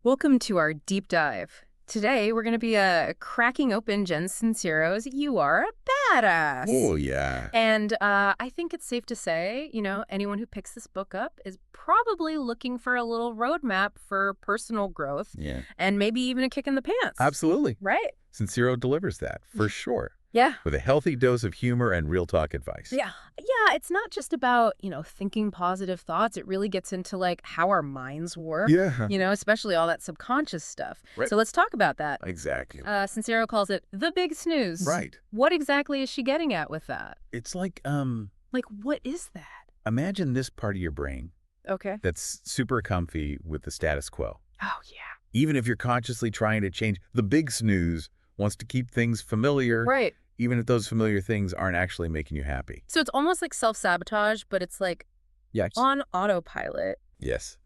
Welcome to our deep dive. Today, we're going to be cracking open Jen Sincero's You Are a Badass. Oh, yeah. And I think it's safe to say, anyone who picks this book up is probably looking for a little roadmap for personal growth Yeah. and maybe even a kick in the pants. Absolutely. Right? Sincero delivers that, for sure. Yeah. With a healthy dose of humor and real talk advice. Yeah. Yeah, it's not just about, thinking positive thoughts. It really gets into like how our minds work. Yeah. Especially all that subconscious stuff. Right. So let's talk about that. Exactly. Sincero calls it the big snooze. Right. What exactly is she getting at with that? It's like, Like, what is that? imagine this part of your brain Okay. that's super comfy with the status quo. Oh, yeah. Even if you're consciously trying to change, the big snooze wants to keep things familiar. Right. Even if those familiar things aren't actually making you happy. So it's almost like self-sabotage, but it's like Yes. on autopilot. Yes.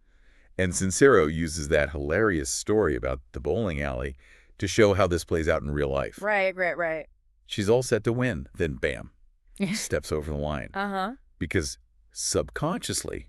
And Sincero uses that hilarious story about the bowling alley to show how this plays out in real life. Right. She's all set to win, then bam, steps over the line. Uh-huh. Because subconsciously,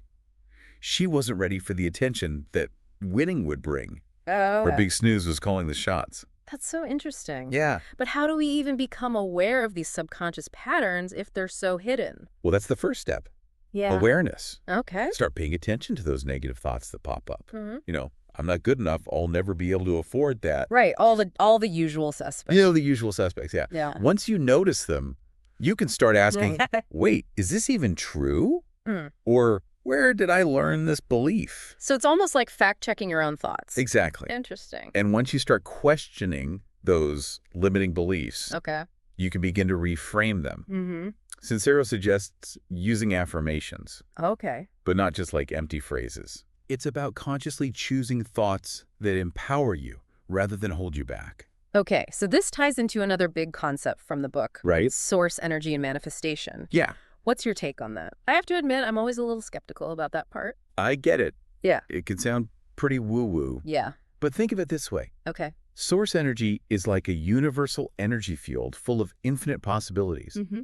she wasn't ready for the attention that winning would bring. Oh. Where Big Snooze was calling the shots. That's so interesting. Yeah. But how do we even become aware of these subconscious patterns if they're so hidden? Well, that's the first step. Yeah. Awareness. Okay. Start paying attention to those negative thoughts that pop up. Mm-hmm. I'm not good enough. I'll never be able to afford that. Right. All the usual suspects. The usual suspects, yeah. Yeah. Once you notice them, you can start asking, wait, is this even true? Mm. Or where did I learn this belief? So it's almost like fact-checking your own thoughts. Exactly. Interesting. And once you start questioning those limiting beliefs, Okay. you can begin to reframe them. Mm-hmm. Sincero suggests using affirmations, Okay. but not just like empty phrases. It's about consciously choosing thoughts that empower you rather than hold you back. Okay, so this ties into another big concept from the book. Right? Source energy and manifestation. Yeah, What's your take on that? I have to admit, I'm always a little skeptical about that part. I get it. Yeah. It can sound pretty woo-woo, Yeah. but think of it this way. Okay. Source energy is like a universal energy field full of infinite possibilities. Mm-hmm.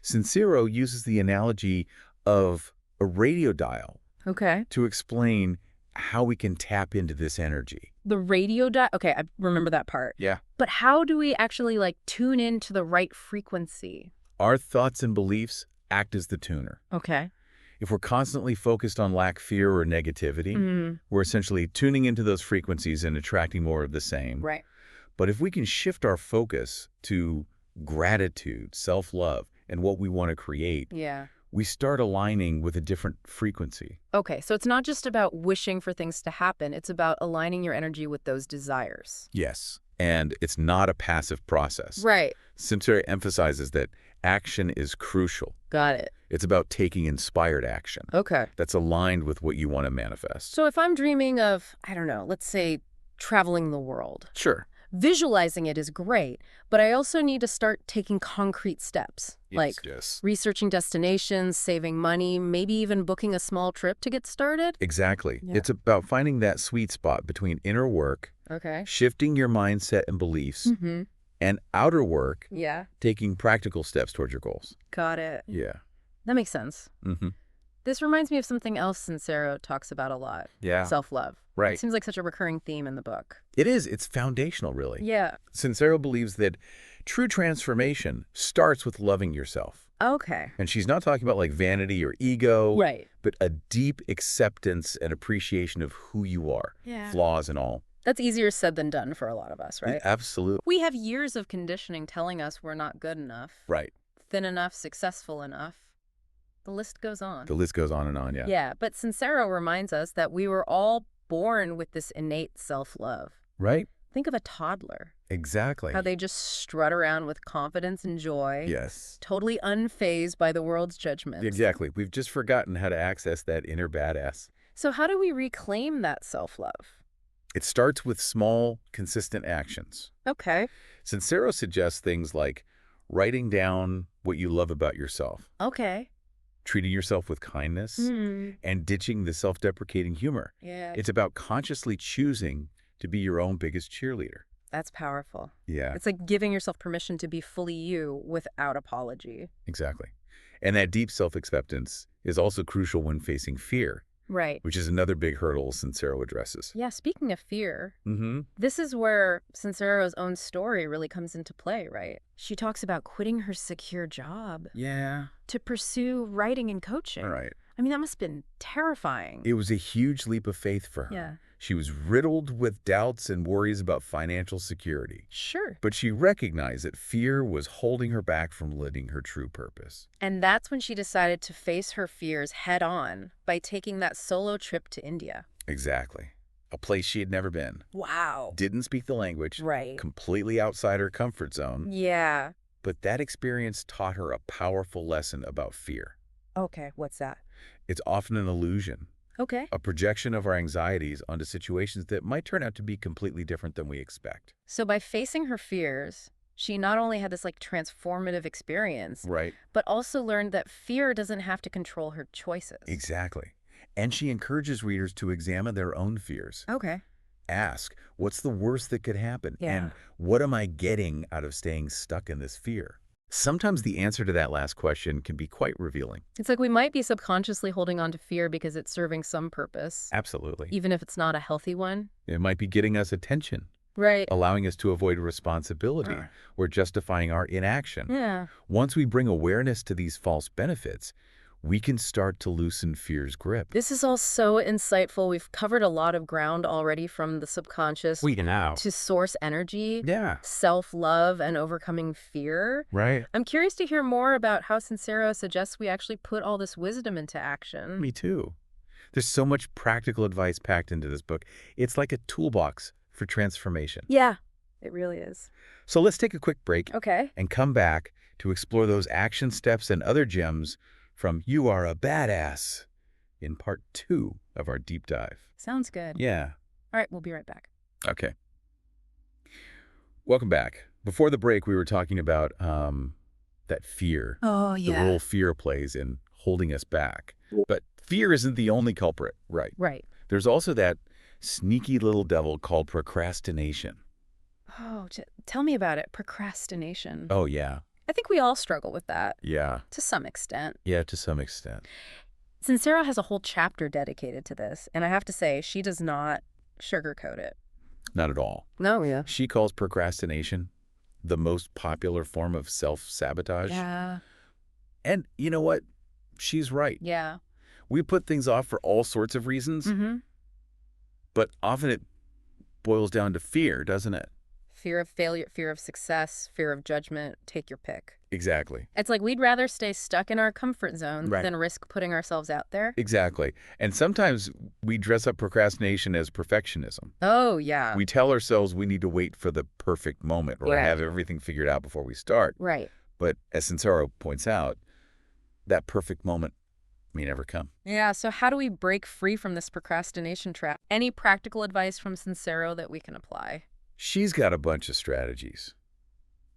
Sincero uses the analogy of a radio dial Okay. to explain how we can tap into this energy. The radio dial. Okay, I remember that part. Yeah. But how do we actually tune into the right frequency? Our thoughts and beliefs act as the tuner. Okay. If we're constantly focused on lack, fear, or negativity, we're essentially tuning into those frequencies and attracting more of the same. Right. But if we can shift our focus to gratitude, self-love, and what we want to create, Yeah. we start aligning with a different frequency. Okay, so it's not just about wishing for things to happen. It's about aligning your energy with those desires. Yes. And it's not a passive process. Right. Sincero emphasizes that action is crucial. Got it. It's about taking inspired action Okay. that's aligned with what you want to manifest. So if I'm dreaming of, I don't know, let's say traveling the world, Sure. visualizing it is great, but I also need to start taking concrete steps, like Yes. researching destinations, saving money, maybe even booking a small trip to get started. Exactly. Yeah. It's about finding that sweet spot between inner work, Okay. shifting your mindset and beliefs, Mm-hmm. and outer work, Yeah. taking practical steps towards your goals. Got it. Yeah. That makes sense. Mm-hmm. This reminds me of something else Sincero talks about a lot. Yeah. Self-love. Right. It seems like such a recurring theme in the book. It is. It's foundational, really. Yeah. Sincero believes that true transformation starts with loving yourself. Okay. And she's not talking about like vanity or ego, Right. but a deep acceptance and appreciation of who you are, Yeah. flaws and all. That's easier said than done for a lot of us, right? Absolutely. We have years of conditioning telling us we're not good enough, Right. thin enough, successful enough. The list goes on. The list goes on and on, yeah. Yeah, but Sincero reminds us that we were all born with this innate self-love. Right? Think of a toddler, Exactly. how they just strut around with confidence and joy, Yes. totally unfazed by the world's judgments. Exactly. We've just forgotten how to access that inner badass. So how do we reclaim that self-love? It starts with small, consistent actions. Okay. Sincero suggests things like writing down what you love about yourself, Okay. treating yourself with kindness, and ditching the self-deprecating humor. Yeah. It's about consciously choosing to be your own biggest cheerleader. That's powerful. Yeah, It's like giving yourself permission to be fully you without apology. exactly. And that deep self-acceptance is also crucial when facing fear. Right. which is another big hurdle Sincero addresses. Yeah, speaking of fear, Mm-hmm. this is where Sincero's own story really comes into play, right? She talks about quitting her secure job Yeah. to pursue writing and coaching. All right. I mean, that must have been terrifying. It was a huge leap of faith for her. Yeah. She was riddled with doubts and worries about financial security. Sure. But she recognized that fear was holding her back from living her true purpose. And that's when she decided to face her fears head on by taking that solo trip to India. Exactly. A place she had never been. Wow. Didn't speak the language. Right. Completely outside her comfort zone. Yeah. But that experience taught her a powerful lesson about fear. Okay, what's that? It's often an illusion, Okay. a projection of our anxieties onto situations that might turn out to be completely different than we expect. So by facing her fears, she not only had this like transformative experience, Right. but also learned that fear doesn't have to control her choices. Exactly. And she encourages readers to examine their own fears. Okay. Ask, what's the worst that could happen? Yeah. And what am I getting out of staying stuck in this fear? Sometimes the answer to that last question can be quite revealing. It's like we might be subconsciously holding on to fear because it's serving some purpose, Absolutely. even if it's not a healthy one. It might be getting us attention, Right. allowing us to avoid responsibility, Uh. or justifying our inaction. Yeah. Once we bring awareness to these false benefits, we can start to loosen fear's grip. This is all so insightful. We've covered a lot of ground already, from the subconscious to source energy, Yeah. self-love, and overcoming fear. Right. I'm curious to hear more about how Sincero suggests we actually put all this wisdom into action. Me too. There's so much practical advice packed into this book. It's like a toolbox for transformation. Yeah, it really is. So let's take a quick break Okay. and come back to explore those action steps and other gems from You Are a Badass in part 2 of our deep dive. Sounds good. Yeah. All right, we'll be right back. Okay. Welcome back. Before the break, we were talking about that fear, Oh, the role fear plays in holding us back. But fear isn't the only culprit, right? Right. There's also that sneaky little devil called procrastination. Oh, tell me about it. Procrastination. Oh, yeah. I think we all struggle with that Yeah. to some extent. Yeah, to some extent. Sincero has a whole chapter dedicated to this, and I have to say, she does not sugarcoat it. Not at all. No, yeah. She calls procrastination the most popular form of self-sabotage. Yeah. And you know what? She's right. Yeah. We put things off for all sorts of reasons, Mm-hmm. but often it boils down to fear, doesn't it? Fear of failure, fear of success, fear of judgment, take your pick. Exactly. It's like we'd rather stay stuck in our comfort zone Right. than risk putting ourselves out there. Exactly. And sometimes we dress up procrastination as perfectionism. Oh, yeah. We tell ourselves we need to wait for the perfect moment or Yeah. have everything figured out before we start. Right. But as Sincero points out, that perfect moment may never come. Yeah, so how do we break free from this procrastination trap? Any practical advice from Sincero that we can apply? She's got a bunch of strategies.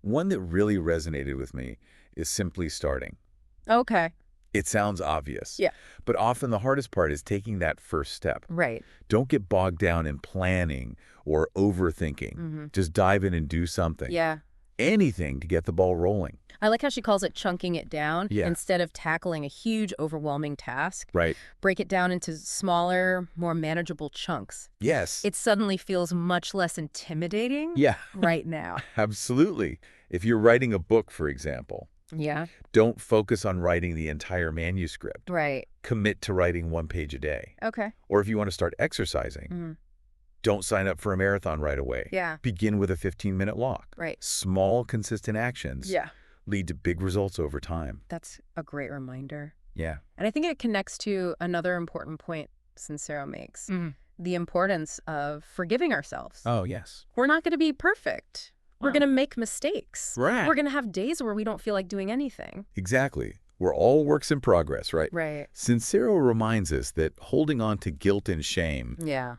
One that really resonated with me is simply starting. Okay. It sounds obvious. Yeah. But often the hardest part is taking that first step. Right. Don't get bogged down in planning or overthinking. Mm-hmm. Just dive in and do something. Yeah. Anything to get the ball rolling. I like how she calls it chunking it down. Yeah. Instead of tackling a huge, overwhelming task. Right. Break it down into smaller, more manageable chunks. Yes. It suddenly feels much less intimidating Yeah, right now. absolutely. If you're writing a book, for example, Yeah. don't focus on writing the entire manuscript. Right. Commit to writing 1 page a day. Okay. Or if you want to start exercising, Mm-hmm. don't sign up for a marathon right away. Yeah. Begin with a 15-minute walk. Right. Small, consistent actions Yeah. lead to big results over time. That's a great reminder. Yeah. And I think it connects to another important point Sincero makes. The importance of forgiving ourselves. Oh, yes. We're not going to be perfect. We're Wow. going to make mistakes. Right. We're going to have days where we don't feel like doing anything. Exactly. We're all works in progress, right? Right. Sincero reminds us that holding on to guilt and shame Yeah.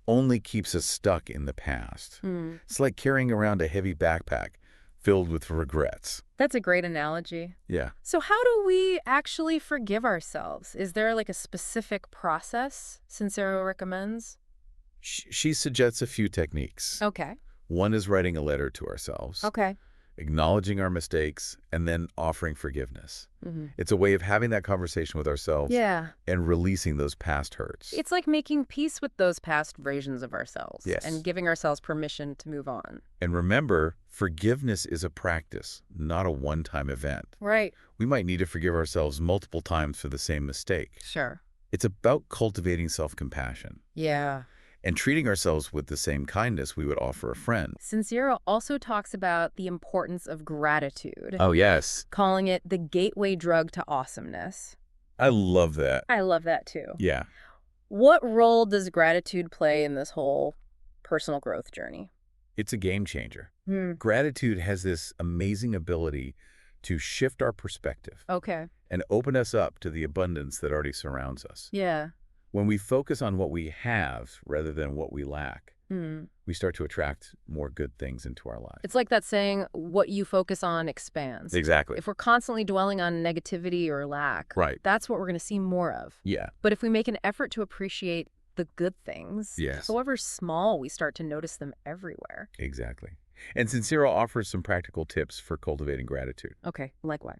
only keeps us stuck in the past. It's like carrying around a heavy backpack filled with regrets. That's a great analogy. Yeah. So how do we actually forgive ourselves? Is there like a specific process Sincero recommends? She suggests a few techniques. Okay. One is writing a letter to ourselves. Okay. acknowledging our mistakes, and then offering forgiveness. Hmm. It's a way of having that conversation with ourselves Yeah. and releasing those past hurts. It's like making peace with those past versions of ourselves and Yes. giving ourselves permission to move on. And remember, forgiveness is a practice, not a one-time event. Right. We might need to forgive ourselves multiple times for the same mistake. Sure. It's about cultivating self-compassion Yeah. and treating ourselves with the same kindness we would offer a friend. Sincero also talks about the importance of gratitude, Oh, yes. calling it the gateway drug to awesomeness. I love that. I love that too. Yeah. What role does gratitude play in this whole personal growth journey? It's a game changer. Hmm. Gratitude has this amazing ability to shift our perspective Okay. and open us up to the abundance that already surrounds us. Yeah. When we focus on what we have rather than what we lack, Hmm. we start to attract more good things into our lives. It's like that saying, what you focus on expands. Exactly. If we're constantly dwelling on negativity or lack, Right. that's what we're going to see more of. Yeah. But if we make an effort to appreciate the good things, Yes. however small, we start to notice them everywhere. Exactly. And Sincero offers some practical tips for cultivating gratitude. Okay, like what?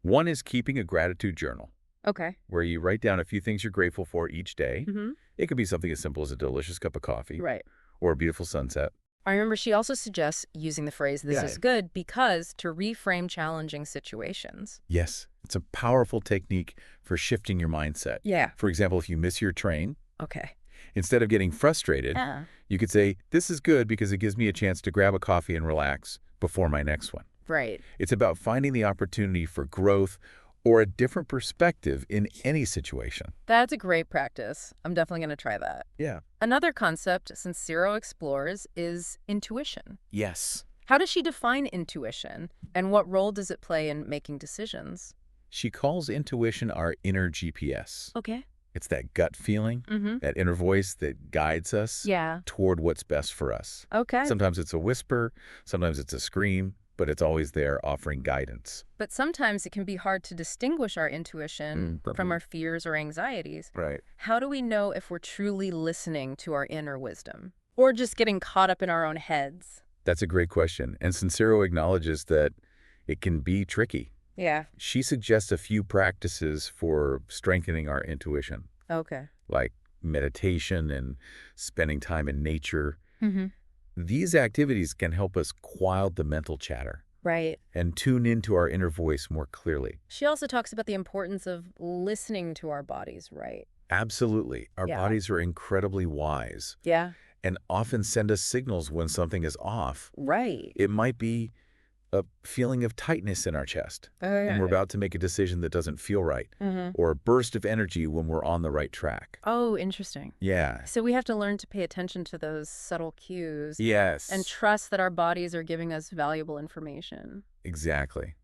One is keeping a gratitude journal, Okay. where you write down a few things you're grateful for each day. Mm-hmm. It could be something as simple as a delicious cup of coffee Right. or a beautiful sunset. I remember she also suggests using the phrase, this Yeah. is good, because to reframe challenging situations. Yes, it's a powerful technique for shifting your mindset. Yeah. For example, if you miss your train, Okay. instead of getting frustrated, Yeah. you could say, this is good because it gives me a chance to grab a coffee and relax before my next one. Right. It's about finding the opportunity for growth or a different perspective in any situation. That's a great practice. I'm definitely going to try that. Yeah. Another concept Sincero explores is intuition. Yes. How does she define intuition, and what role does it play in making decisions? She calls intuition our inner GPS. Okay. It's that gut feeling, Mm-hmm. that inner voice that guides us Yeah. toward what's best for us. Okay. Sometimes it's a whisper, sometimes it's a scream, but it's always there offering guidance. But sometimes it can be hard to distinguish our intuition from our fears or anxieties. Right. How do we know if we're truly listening to our inner wisdom, or just getting caught up in our own heads? That's a great question. And Sincero acknowledges that it can be tricky. Yeah. She suggests a few practices for strengthening our intuition, Okay. like meditation and spending time in nature. Mm-hmm. These activities can help us quiet the mental chatter Right. and tune into our inner voice more clearly. She also talks about the importance of listening to our bodies, right? Absolutely. Our Yeah. bodies are incredibly wise Yeah. and often send us signals when something is off. Right. It might be a feeling of tightness in our chest, and we're about to make a decision that doesn't feel right, Mm-hmm. or a burst of energy when we're on the right track. Oh, interesting. Yeah. So we have to learn to pay attention to those subtle cues Yes. and trust that our bodies are giving us valuable information. Exactly.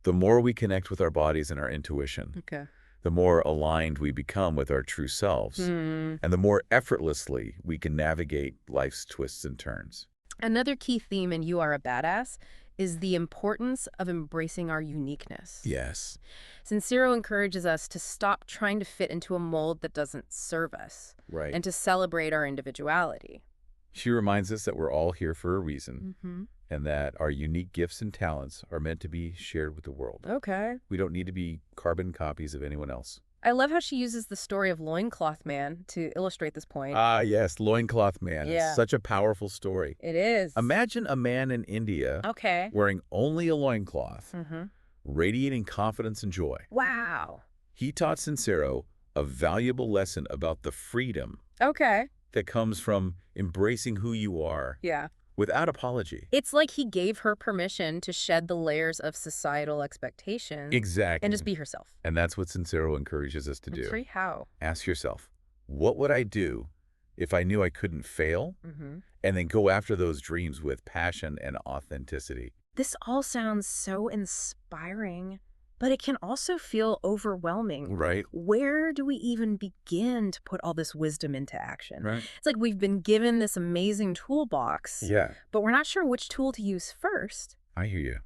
The more we connect with our bodies and our intuition, Okay. the more aligned we become with our true selves, Hmm. and the more effortlessly we can navigate life's twists and turns. Another key theme in You Are a Badass is the importance of embracing our uniqueness. Yes. Sincero encourages us to stop trying to fit into a mold that doesn't serve us Right. and to celebrate our individuality. She reminds us that we're all here for a reason, Mm-hmm. and that our unique gifts and talents are meant to be shared with the world. Okay. We don't need to be carbon copies of anyone else. I love how she uses the story of Loincloth Man to illustrate this point. Ah, yes, Loincloth Man. Yeah. It's such a powerful story. It is. Imagine a man in India Okay. wearing only a loincloth, Mm-hmm. radiating confidence and joy. Wow. He taught Sincero a valuable lesson about the freedom Okay. that comes from embracing who you are Yeah. without apology. It's like he gave her permission to shed the layers of societal expectations Exactly. and just be herself. And that's what Sincero encourages us to do. Free how? Ask yourself, what would I do if I knew I couldn't fail? Mm-hmm. And then go after those dreams with passion and authenticity. This all sounds so inspiring, but it can also feel overwhelming. Right? Where do we even begin to put all this wisdom into action? Right. It's like we've been given this amazing toolbox, Yeah. but we're not sure which tool to use first. I hear you.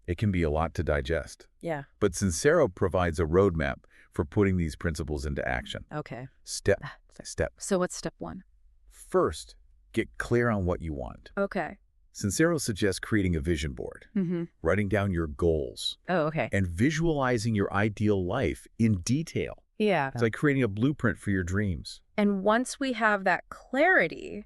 It can be a lot to digest. Yeah. But Sincero provides a roadmap for putting these principles into action. Okay. Step by step. So what's step one? First, get clear on what you want. Okay. Sincero suggests creating a vision board, Mm-hmm. writing down your goals, Oh, okay. and visualizing your ideal life in detail. Yeah. It's like creating a blueprint for your dreams. And once we have that clarity,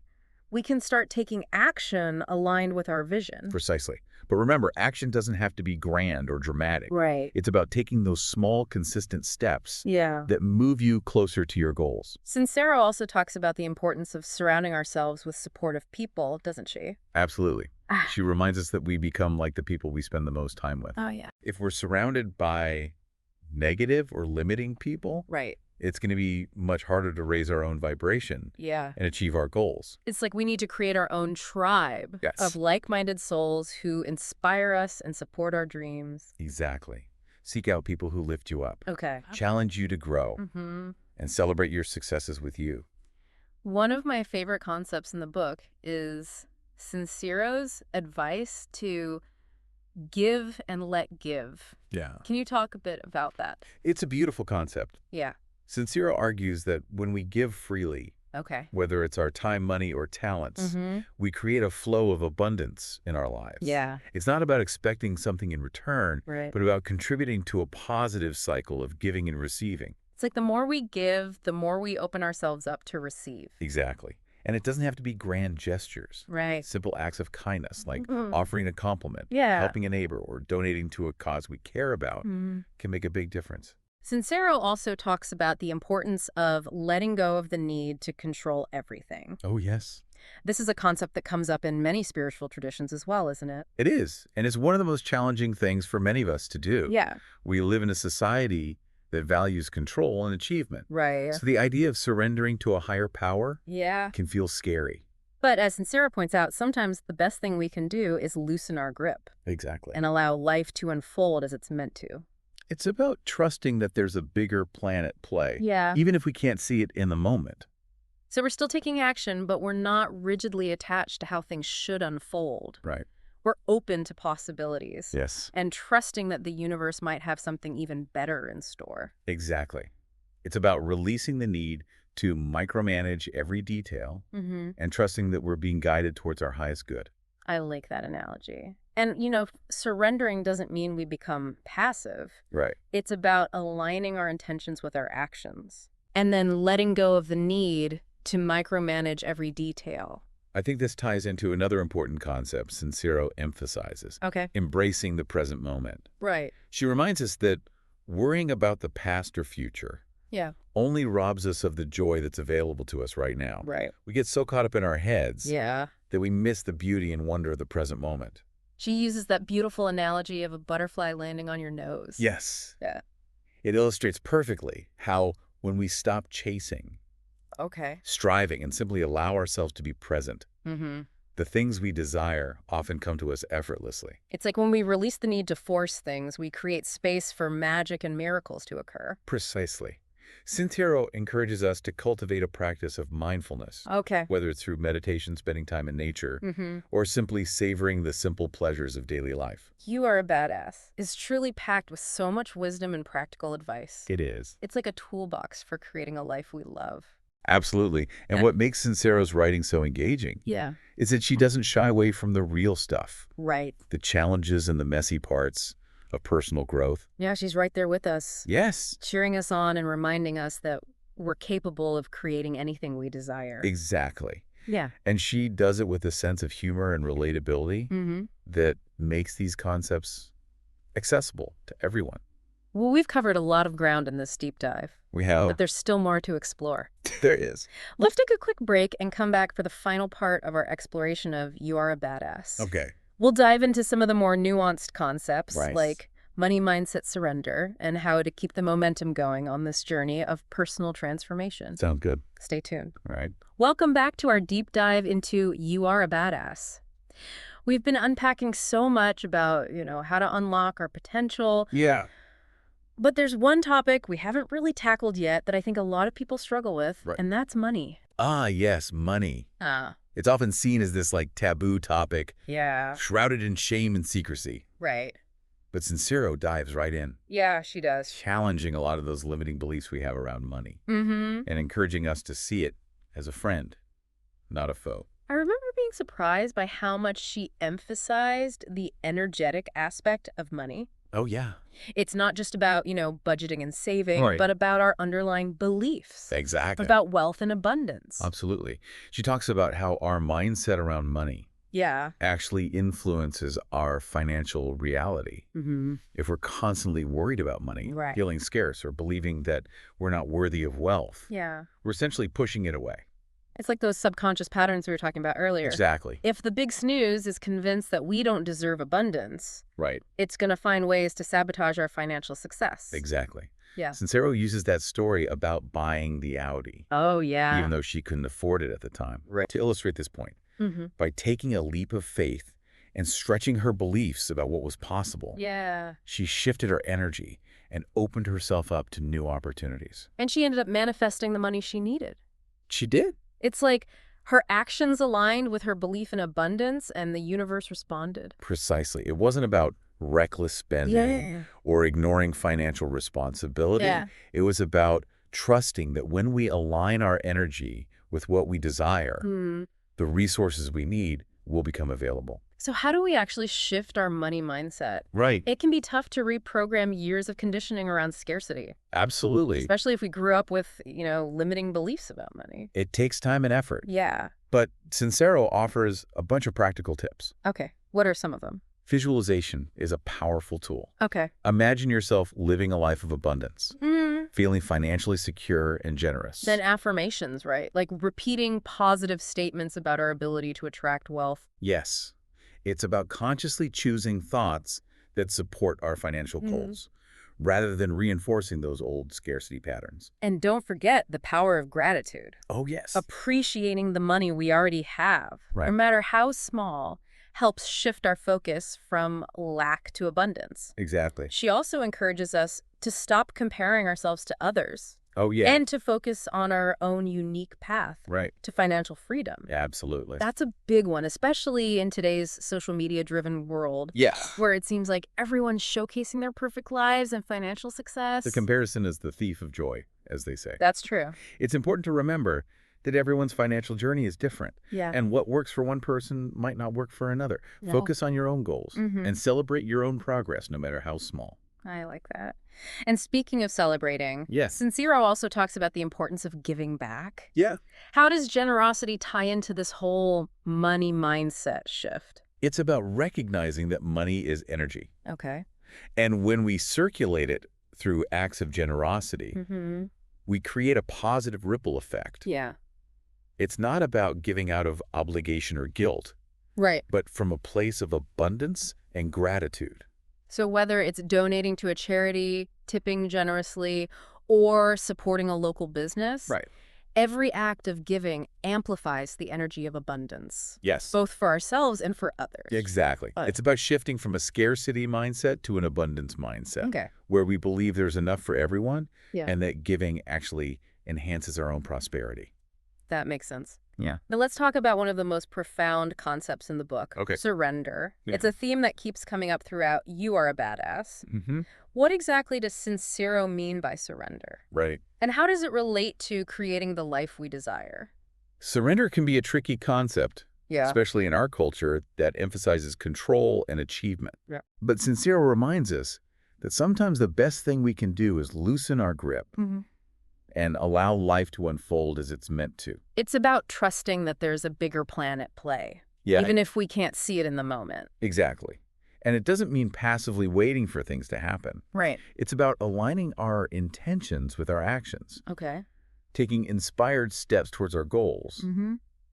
we can start taking action aligned with our vision. Precisely. But remember, action doesn't have to be grand or dramatic. Right. It's about taking those small, consistent steps Yeah. that move you closer to your goals. Sincero also talks about the importance of surrounding ourselves with supportive people, doesn't she? Absolutely. Ah. She reminds us that we become like the people we spend the most time with. Oh, yeah. If we're surrounded by negative or limiting people, Right. it's going to be much harder to raise our own vibration Yeah. and achieve our goals. It's like we need to create our own tribe Yes. of like-minded souls who inspire us and support our dreams. Exactly. Seek out people who lift you up, Okay. challenge you to grow, Mm-hmm. and celebrate your successes with you. One of my favorite concepts in the book is Sincero's advice to give and let give. Yeah. Can you talk a bit about that? It's a beautiful concept. Yeah. Sincero argues that when we give freely, Okay. whether it's our time, money, or talents, Mm-hmm. we create a flow of abundance in our lives. Yeah. It's not about expecting something in return, Right. but about contributing to a positive cycle of giving and receiving. It's like the more we give, the more we open ourselves up to receive. Exactly. And it doesn't have to be grand gestures. Right. Simple acts of kindness, like Mhm. offering a compliment, Yeah. helping a neighbor, or donating to a cause we care about, Mm-hmm. can make a big difference. Sincero also talks about the importance of letting go of the need to control everything. Oh, yes. This is a concept that comes up in many spiritual traditions as well, isn't it? It is. And it's one of the most challenging things for many of us to do. Yeah. We live in a society that values control and achievement. Right. So the idea of surrendering to a higher power Yeah. can feel scary. But as Sincero points out, sometimes the best thing we can do is loosen our grip Exactly. and allow life to unfold as it's meant to. It's about trusting that there's a bigger plan at play, Yeah. even if we can't see it in the moment. So we're still taking action, but we're not rigidly attached to how things should unfold. Right. We're open to possibilities Yes, and trusting that the universe might have something even better in store. exactly. It's about releasing the need to micromanage every detail Mm-hmm. and trusting that we're being guided towards our highest good. I like that analogy. And, surrendering doesn't mean we become passive. Right. It's about aligning our intentions with our actions and then letting go of the need to micromanage every detail. I think this ties into another important concept Sincero emphasizes, Okay. embracing the present moment. Right. She reminds us that worrying about the past or future Yeah. only robs us of the joy that's available to us right now. Right. We get so caught up in our heads Yeah. that we miss the beauty and wonder of the present moment. She uses that beautiful analogy of a butterfly landing on your nose. Yes. Yeah. It illustrates perfectly how when we stop chasing, Okay. striving, and simply allow ourselves to be present, Mm-hmm. the things we desire often come to us effortlessly. It's like when we release the need to force things, we create space for magic and miracles to occur. Precisely. Sincero encourages us to cultivate a practice of mindfulness, Okay. whether it's through meditation, spending time in nature, Mm-hmm. or simply savoring the simple pleasures of daily life. You Are a Badass is truly packed with so much wisdom and practical advice. It is. It's like a toolbox for creating a life we love. Absolutely. And Yeah. what makes Sincero's writing so engaging Yeah. is that she doesn't shy away from the real stuff, Right. the challenges and the messy parts of personal growth. Yeah, she's right there with us, Yes, cheering us on and reminding us that we're capable of creating anything we desire. exactly. Yeah. And she does it with a sense of humor and relatability Mm-hmm. that makes these concepts accessible to everyone. Well, we've covered a lot of ground in this deep dive, We have. but there's still more to explore. There is. Let's take a quick break and come back for the final part of our exploration of You Are a Badass. Okay. We'll dive into some of the more nuanced concepts Right. like money mindset surrender and how to keep the momentum going on this journey of personal transformation. Sounds good. Stay tuned. All right. Welcome back to our deep dive into You Are a Badass. We've been unpacking so much about, how to unlock our potential, Yeah. but there's one topic we haven't really tackled yet that I think a lot of people struggle with, Right. and that's money. Ah, yes, money. It's often seen as this taboo topic, Yeah, shrouded in shame and secrecy. right. But Sincero dives right in, Yeah, she does. challenging a lot of those limiting beliefs we have around money Mm-hmm. and encouraging us to see it as a friend, not a foe. I remember being surprised by how much she emphasized the energetic aspect of money. Oh, yeah. It's not just about, budgeting and saving, Right. but about our underlying beliefs, Exactly. about wealth and abundance. Absolutely. She talks about how our mindset around money Yeah. actually influences our financial reality. Mm-hmm. If we're constantly worried about money, Right. feeling scarce, or believing that we're not worthy of wealth, Yeah. we're essentially pushing it away. It's like those subconscious patterns we were talking about earlier. Exactly. If the big snooze is convinced that we don't deserve abundance, Right. it's going to find ways to sabotage our financial success. Exactly. Yeah. Sincero uses that story about buying the Audi, Oh, yeah. even though she couldn't afford it at the time, to illustrate this point. Mm-hmm. By taking a leap of faith and stretching her beliefs about what was possible, Yeah. she shifted her energy and opened herself up to new opportunities. And she ended up manifesting the money she needed. She did. It's like her actions aligned with her belief in abundance, and the universe responded. Precisely. It wasn't about reckless spending or ignoring financial responsibility. Yeah. It was about trusting that when we align our energy with what we desire, the resources we need will become available. So how do we actually shift our money mindset? Right. It can be tough to reprogram years of conditioning around scarcity, Absolutely. especially if we grew up with, limiting beliefs about money. It takes time and effort. Yeah. But Sincero offers a bunch of practical tips. Okay. What are some of them? Visualization is a powerful tool. Okay. Imagine yourself living a life of abundance, feeling financially secure and generous. Then affirmations, right? Like repeating positive statements about our ability to attract wealth. Yes, it's about consciously choosing thoughts that support our financial goals, rather than reinforcing those old scarcity patterns. And don't forget the power of gratitude. Oh, yes. Appreciating the money we already have, Right. no matter how small, helps shift our focus from lack to abundance. Exactly. She also encourages us to stop comparing ourselves to others Oh, yeah. and to focus on our own unique path Right. to financial freedom. Absolutely. That's a big one, especially in today's social media-driven world, Yeah. where it seems like everyone's showcasing their perfect lives and financial success. The comparison is the thief of joy, as they say. That's true. It's important to remember that everyone's financial journey is different. Yeah. And what works for one person might not work for another. No. Focus on your own goals and celebrate your own progress, no matter how small. I like that. And speaking of celebrating, Yes. Sincero also talks about the importance of giving back. Yeah. How does generosity tie into this whole money mindset shift? It's about recognizing that money is energy. Okay. And when we circulate it through acts of generosity, we create a positive ripple effect. Yeah. It's not about giving out of obligation or guilt, Right. but from a place of abundance and gratitude. So whether it's donating to a charity, tipping generously, or supporting a local business, every act of giving amplifies the energy of abundance, Yes. both for ourselves and for others. Exactly. It's about shifting from a scarcity mindset to an abundance mindset, Okay. where we believe there's enough for everyone Yeah. and that giving actually enhances our own prosperity. That makes sense. Yeah. Now let's talk about one of the most profound concepts in the book, Okay. surrender. Yeah. It's a theme that keeps coming up throughout You Are a Badass. Mm-hmm. What exactly does Sincero mean by surrender? Right. And how does it relate to creating the life we desire? Surrender can be a tricky concept, Yeah. especially in our culture that emphasizes control and achievement. Yeah. But Sincero reminds us that sometimes the best thing we can do is loosen our grip and allow life to unfold as it's meant to. It's about trusting that there's a bigger plan at play, Yeah, even if we can't see it in the moment. exactly. And it doesn't mean passively waiting for things to happen. Right. It's about aligning our intentions with our actions, Okay. taking inspired steps towards our goals,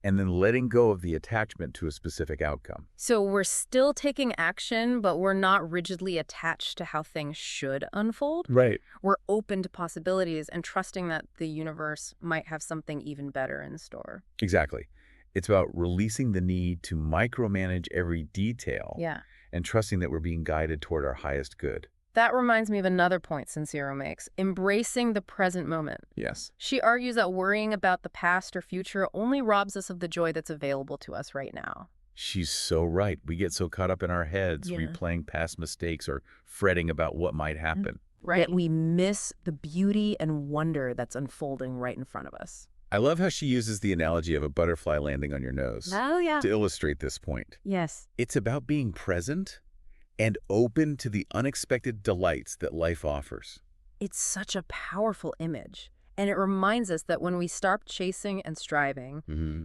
and then letting go of the attachment to a specific outcome. So we're still taking action, but we're not rigidly attached to how things should unfold. Right. We're open to possibilities and trusting that the universe might have something even better in store. Exactly. It's about releasing the need to micromanage every detail Yeah. and trusting that we're being guided toward our highest good. That reminds me of another point Sincero makes, embracing the present moment. Yes. She argues that worrying about the past or future only robs us of the joy that's available to us right now. She's so right. We get so caught up in our heads, Yeah. replaying past mistakes or fretting about what might happen. Right. That we miss the beauty and wonder that's unfolding right in front of us. I love how she uses the analogy of a butterfly landing on your nose Oh, yeah. to illustrate this point. Yes. It's about being present and open to the unexpected delights that life offers. It's such a powerful image. And it reminds us that when we stop chasing and striving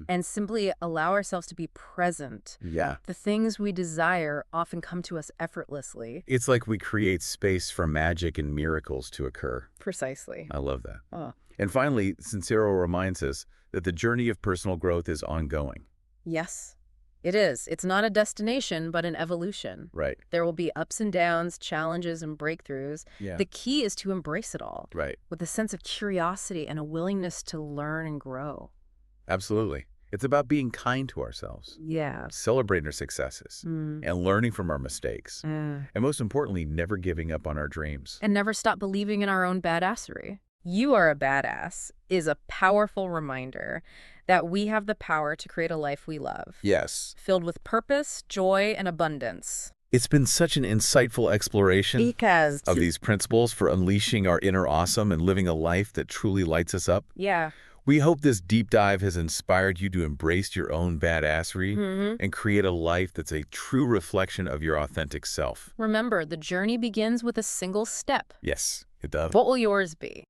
and simply allow ourselves to be present, Yeah. the things we desire often come to us effortlessly. It's like we create space for magic and miracles to occur. Precisely. I love that. Oh. And finally, Sincero reminds us that the journey of personal growth is ongoing. Yes, it is. It's not a destination, but an evolution. Right. There will be ups and downs, challenges and breakthroughs. Yeah. The key is to embrace it all. Right. With a sense of curiosity and a willingness to learn and grow. Absolutely. It's about being kind to ourselves, Yeah. celebrating our successes, and learning from our mistakes. And most importantly, never giving up on our dreams. And never stop believing in our own badassery. You are a badass is a powerful reminder that we have the power to create a life we love. Yes. Filled with purpose, joy, and abundance. It's been such an insightful exploration of these principles for unleashing our inner awesome and living a life that truly lights us up. Yeah. We hope this deep dive has inspired you to embrace your own badassery and create a life that's a true reflection of your authentic self. Remember, the journey begins with a single step. Yes, it does. What will yours be?